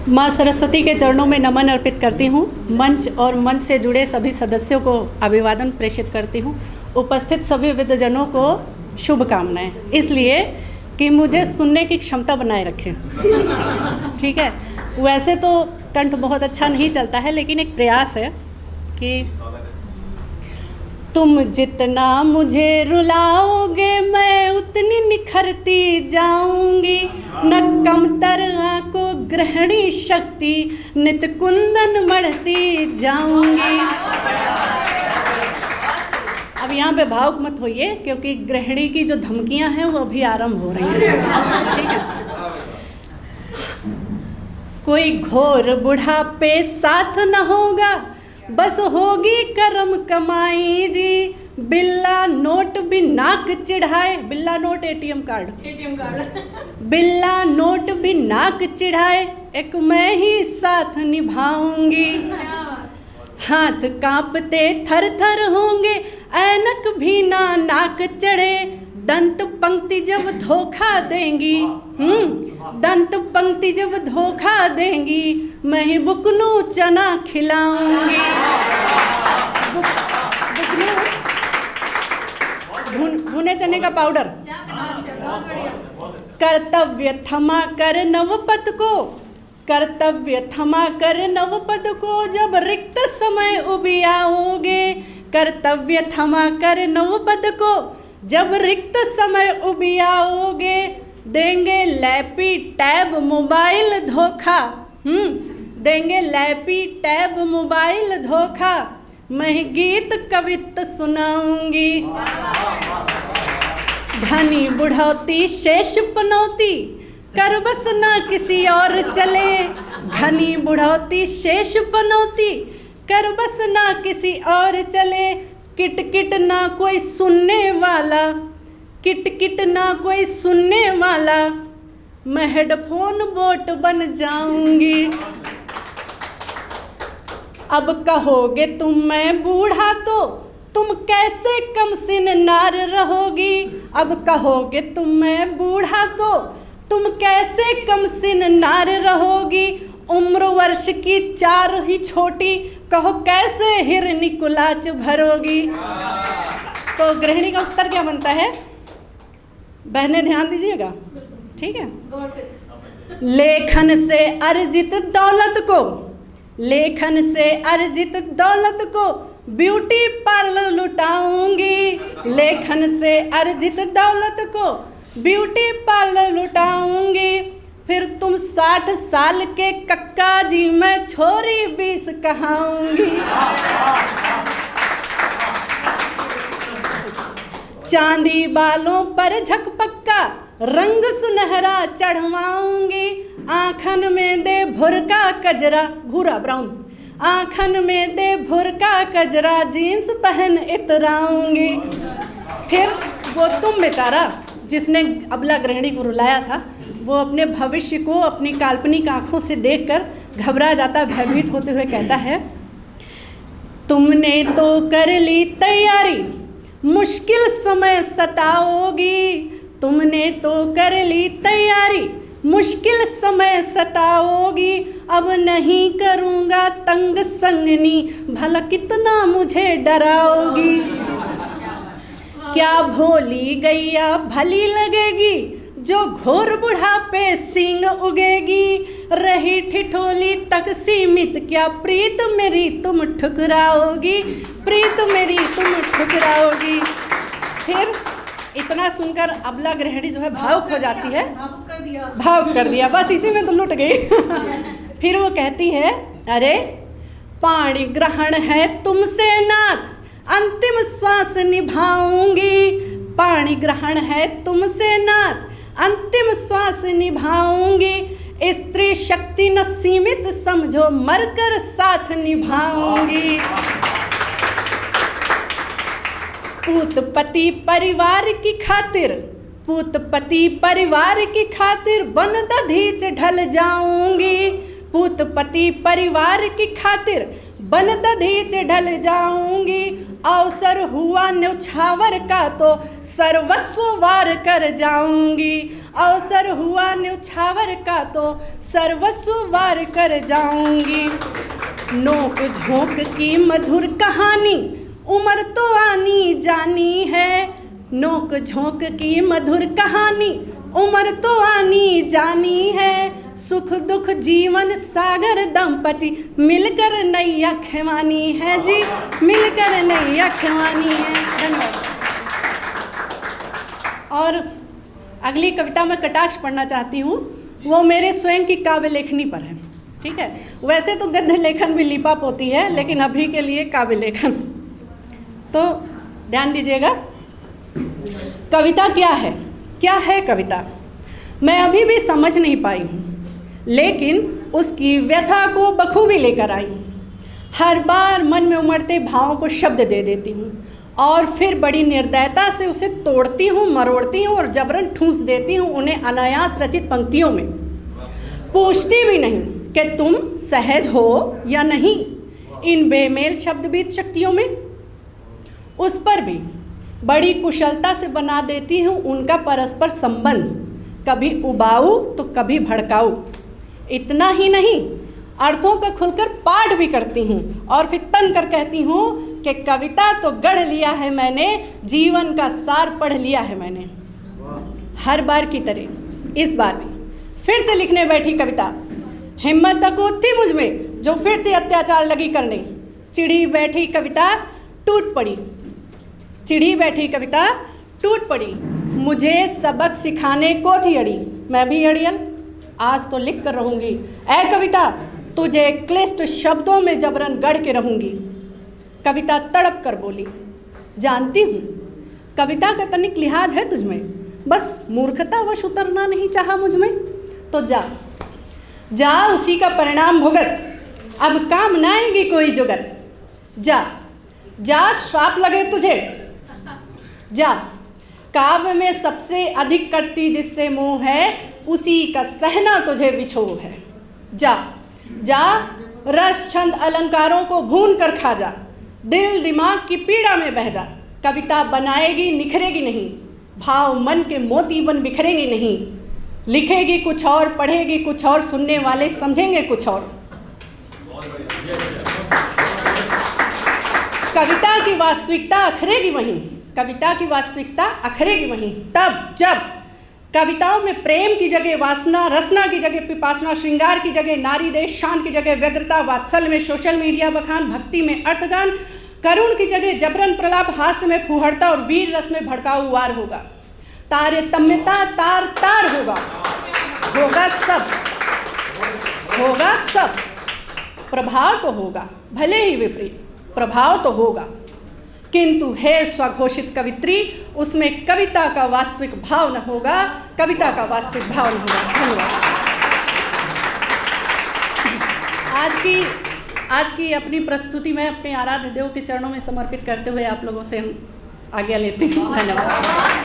माँ सरस्वती के चरणों में नमन अर्पित करती हूँ। मंच और मंच से जुड़े सभी सदस्यों को अभिवादन प्रेषित करती हूँ। उपस्थित सभी विद्वजनों को शुभकामनाएं, इसलिए कि मुझे सुनने की क्षमता बनाए रखें। ठीक है, वैसे तो कंठ बहुत अच्छा नहीं चलता है, लेकिन एक प्रयास है कि तुम जितना मुझे रुलाओगे मैं उतनी निखरती जाऊंगी, न कमतर आंखों ग्रहणी शक्ति नित कुंदन बढ़ती जाऊंगी। अब यहाँ पे भावुक मत होइए, क्योंकि ग्रहणी की जो धमकियां हैं वो अभी आरंभ हो रही हैं। ठीक है, कोई घोर बुढ़ापे साथ न होगा, बस होगी करम कमाई जी। बिल्ला नोट भी नाक चिढ़ाए, बिल्ला नोट एटीएम कार्ड, बिल्ला नोट भी नाक चिढ़ाए, एक मैं ही साथ निभाऊंगी। हाथ कांपते थर थर होंगे, ऐनक भी ना नाक चढ़े, दंत पंक्ति जब धोखा देंगी, दंत पंक्ति जब धोखा देंगी, मैं ही बुकनू चना खिलाऊंगी। भुने चने का पाउडर। कर्तव्य थमा कर नवपद को, कर्तव्य थमा कर नवपद को, जब रिक्त समय उबियाओगे। कर्तव्य थमा कर नवपद को, जब रिक्त समय उबियाओगे। देंगे लैपी टैब मोबाइल धोखा, देंगे लैपी टैब मोबाइल धोखा, मैं गीत कवित सुनाऊंगी। घनी बुढ़ौती शेष पनौती, कर बस ना किसी और चले। घनी बुढ़ौती शेष पनौती, कर बस ना किसी और चले। किट किट ना कोई सुनने वाला, किट किट ना कोई सुनने वाला, मैं हेडफोन बोट बन जाऊंगी। अब कहोगे तुम मैं बूढ़ा तो तुम कैसे कमसिन नार रहोगी। अब कहोगे तुम मैं बूढ़ा तो तुम कैसे कमसिन नार रहोगी। उम्र वर्ष की 4 ही छोटी, कहो कैसे हिरनी कुलाच भरोगी। तो गृहिणी का उत्तर क्या बनता है, बहने ध्यान दीजिएगा। ठीक है, लेखन से अर्जित दौलत को, लेखन से अर्जित दौलत को ब्यूटी पार्लर लुटाऊंगी। लेखन से अर्जित दौलत को ब्यूटी पार्लर लुटाऊंगी। फिर तुम 60 साल के कक्का जी, मैं छोरी 20 कहाऊंगी। चांदी बालों पर झकपक्का, रंग सुनहरा चढ़वाऊंगी। आँखन में दे भुरका कजरा, भूरा ब्राउन, आँखन में दे भुरका कजरा, जीन्स पहन इतराऊंगी। फिर वो तुम बेचारा जिसने अबला गृहिणी को रुलाया था, वो अपने भविष्य को अपनी काल्पनिक आंखों से देखकर घबरा जाता, भयभीत होते हुए कहता है, तुमने तो कर ली तैयारी, मुश्किल समय सताओगी। तुमने तो कर ली तैयारी, मुश्किल समय सताओगी। अब नहीं करूँगा तंग संगनी, भला कितना मुझे डराओगी। क्या भोली गैया भली लगेगी, जो घोर बुढ़ापे सींग उगेगी। रही ठिठोली तक सीमित, क्या प्रीत मेरी तुम ठुकराओगी। प्रीत मेरी तुम ठुकराओगी। फिर इतना सुनकर अबला गृहिणी जो है भावुक हो जाती है, भावुक कर दिया, बस इसी में तो लुट गई। फिर वो कहती है, अरे पाणी ग्रहण है तुमसे नाथ, अंतिम श्वास निभाऊंगी। पाणी ग्रहण है तुमसे नाथ, अंतिम श्वास निभाऊंगी। स्त्री शक्ति न सीमित समझो, मरकर साथ निभाऊंगी। पूत पति परिवार की खातिर, पूत पति परिवार की खातिर बन दधीच ढल जाऊंगी। पूत पति परिवार की खातिर बन दधीच ढल जाऊंगी। अवसर हुआ न्यौछावर का तो सर्वस्व वार कर जाऊंगी। अवसर हुआ न्यौछावर का तो सर्वस्व वार कर जाऊंगी। नोक झोंक की मधुर कहानी उम्र तो आनी जानी है। नोक झोंक की मधुर कहानी उम्र तो आनी जानी है। सुख दुख जीवन सागर दंपति मिलकर नैया खेवानी है जी, मिलकर नैया खेवानी है। धन्यवाद। और अगली कविता मैं कटाक्ष पढ़ना चाहती हूँ, वो मेरे स्वयं की काव्य लेखनी पर है। ठीक है, वैसे तो गद्य लेखन भी लिपा पोती है, लेकिन अभी के लिए काव्य लेखन। तो ध्यान दीजिएगा, कविता क्या है? क्या है कविता? मैं अभी भी समझ नहीं पाई हूँ, लेकिन उसकी व्यथा को बखूबी लेकर आई हूँ। हर बार मन में उमड़ते भावों को शब्द दे देती हूँ और फिर बड़ी निर्दयता से उसे तोड़ती हूँ, मरोड़ती हूँ और जबरन ठूंस देती हूँ उन्हें अनायास रचित पंक्तियों में। पूछती भी नहीं कि तुम सहज हो या नहीं इन बेमेल शब्दबीत शक्तियों में। उस पर भी बड़ी कुशलता से बना देती हूँ उनका परस्पर संबंध, कभी उबाऊ तो कभी भड़काऊ। इतना ही नहीं, अर्थों का खुलकर पाठ भी करती हूँ और फिर तन कर कहती हूँ कि कविता तो गढ़ लिया है मैंने, जीवन का सार पढ़ लिया है मैंने। हर बार की तरह इस बार भी फिर से लिखने बैठी कविता। हिम्मत तको थी मुझ में जो फिर से अत्याचार लगी करने। चिढ़ी बैठी कविता टूट पड़ी, चिढ़ी बैठी कविता टूट पड़ी। मुझे सबक सिखाने को थी अड़ी, मैं भी अड़ियल आज तो लिख कर रहूँगी। ऐ कविता तुझे क्लिष्ट शब्दों में जबरन गढ़ के रहूँगी। कविता तड़प कर बोली, जानती हूँ कविता का तनिक लिहाज है तुझमें, बस मूर्खता वश उतरना नहीं चाहा मुझ में। तो जा जा उसी का परिणाम भुगत, अब काम न आएगी कोई जुगत। जा जा श्राप लगे तुझे, जा काव्य में सबसे अधिक करती जिससे मोह है उसी का सहना तुझे विछोह है। जा जा रस छंद अलंकारों को भून कर खा जा, दिल दिमाग की पीड़ा में बह जा। कविता बनाएगी निखरेगी नहीं, भाव मन के मोती बन बिखरेंगे नहीं। लिखेगी कुछ और, पढ़ेगी कुछ और, सुनने वाले समझेंगे कुछ और। कविता की वास्तविकता अखरेगी वहीं, कविता की वास्तविकता अखरेगी वहीं तब जब कविताओं में प्रेम की जगह वासना, रसना की जगह पिपासना, श्रृंगार की जगह नारी देश, शान की जगह व्यग्रता, वात्सल्य में सोशल मीडिया बखान, भक्ति में अर्थगान, करुण की जगह जबरन प्रलाप, हास्य में फुहड़ता और वीर रस में भड़काऊ वार होगा। तारतम्यता तार तार होगा, होगा सब, होगा सब। प्रभाव तो होगा, भले ही विपरीत प्रभाव तो होगा, किंतु है स्वघोषित कवित्री, उसमें कविता का वास्तविक भाव न होगा, कविता का वास्तविक भाव न होगा। धन्यवाद। आज की अपनी प्रस्तुति में अपने आराध्य देव के चरणों में समर्पित करते हुए आप लोगों से हम आज्ञा लेते हैं। धन्यवाद।